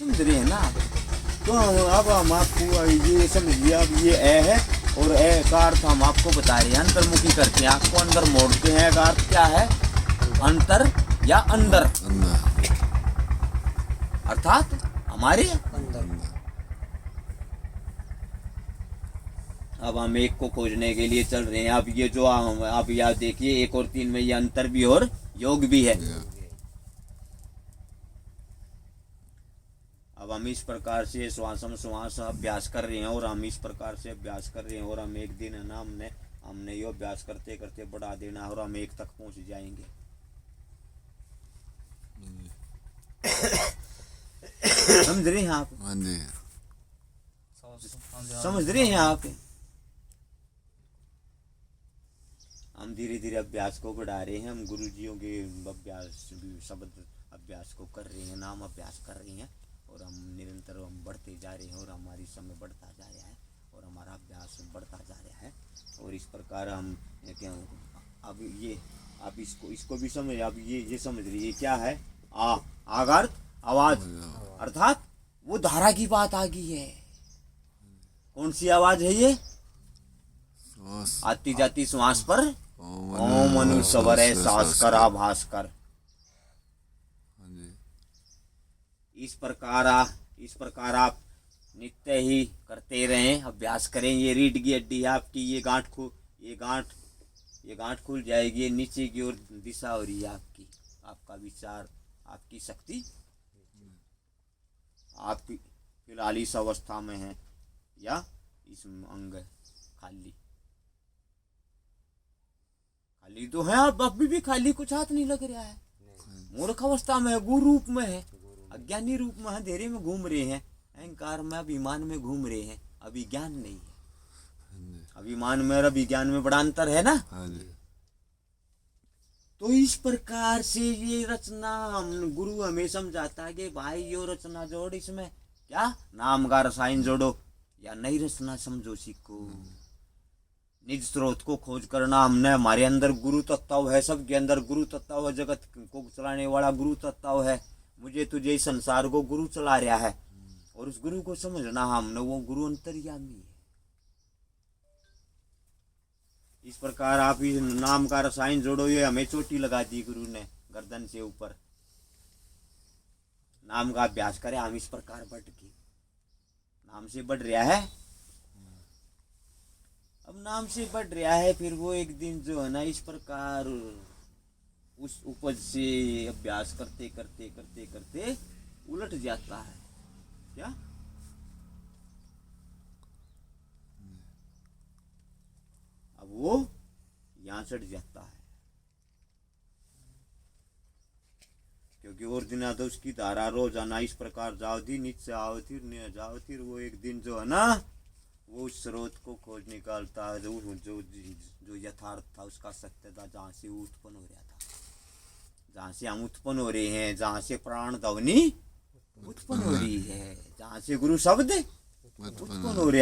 समझ रहे हैं ना आप? तो अब हम आपको ये समझिए, अब ये ए है और ए का अर्थ हम आपको बता रहे हैं, अंतर्मुखी करते हैं, आपको अंदर मोड़ते हैं। का अर्थ क्या है? अंतर या अंदर, अर्थात हमारे अंदर। अब हम एक को खोजने के लिए चल रहे हैं। अब ये जो हम आप याद देखिए, 1 और 3 में ये अंतर भी और योग भी है। अब हम इस प्रकार से श्वासम श्वास अभ्यास कर रहे हैं और हम इस प्रकार से अभ्यास कर रहे हैं और हम एक दिन है ना, हमने ये अभ्यास करते करते बढ़ा देना और हम 1 तक पहुंच जाएंगे। समझ रहे हैं आप? समझ रहे हैं आप? हम धीरे धीरे अभ्यास को बढ़ा रहे हैं। हम गुरुजियों के अभ्यास शब्द अभ्यास को कर रहे हैं, नाम अभ्यास कर रहे हैं और हम निरंतर हम बढ़ते जा रहे हैं और हमारी समय बढ़ता जा रहा है और हमारा अभ्यास बढ़ता जा रहा है। और इस प्रकार हम क्या, अब ये आप इसको भी समझ, अब ये समझ रही क्या है? आगार आवाज, अर्थात वो धारा की बात आ गई है। कौन सी आवाज है ये? आती जाती श्वास पर ओम अनुस्वर है, सांस कर आभास कर। इस प्रकार आप नित्य ही करते रहें, अभ्यास करें। ये रीढ़ की हड्डी है आपकी, ये गांठ खुल जाएगी, नीचे की ओर दिशा हो रही है आपकी, आपका विचार, आपकी शक्ति। आप फिलहाल इस अवस्था में हैं या इस अंग खाली तो है आप, अभी भी खाली, कुछ हाथ नहीं लग रहा है। मूर्ख अवस्था में है, गुरु रूप में है, अज्ञानी रूप में, अंधेरे में घूम रहे हैं, अहंकार में अभिमान में घूम रहे हैं, अभी ज्ञान नहीं है। अभिमान में और अभिज्ञान में बड़ा अंतर है ना। तो इस प्रकार से ये रचना गुरु हमें समझाता है कि भाई यो रचना जोड़, इसमें क्या नाम का रसायन जोड़ो या नई रचना समझो, सीखो। निज स्रोत को खोज करना। हमने हमारे अंदर गुरु तत्व है, सबके अंदर गुरु तत्व है, जगत को चलाने वाला गुरु तत्व है। मुझे तुझे इस संसार को गुरु चला रहा है और उस गुरु को समझना, हमने वो गुरु अंतर्यामी है। इस प्रकार आप इस नाम का रसायन जोड़ो। ये हमें चोटी लगा दी गुरु ने गर्दन से ऊपर, नाम का अभ्यास करें। हम इस प्रकार बढ़ के नाम से बढ़ रहा है, अब नाम से बढ़ रहा है, फिर वो एक दिन जो है ना, इस प्रकार उस उपज से अभ्यास करते करते करते करते उलट जाता है। क्या? अब वो यहां चढ़ जाता है, क्योंकि और दिन तो उसकी धारा रोजाना इस प्रकार जाओ थी, नीचे आओ थी, जाओ थी। वो एक दिन जो है ना, वो उस स्रोत को खोज निकालता है, जो यथार्थ था, उसका सत्य था, जहाँ से वो उत्पन्न हो रहा था, जहाँ से हम उत्पन्न हो रहे हैं, जहाँ से प्राण ध्वनि उत्पन्न हो रही है, जहाँ से गुरु शब्द उत्पन्न हो रहा है।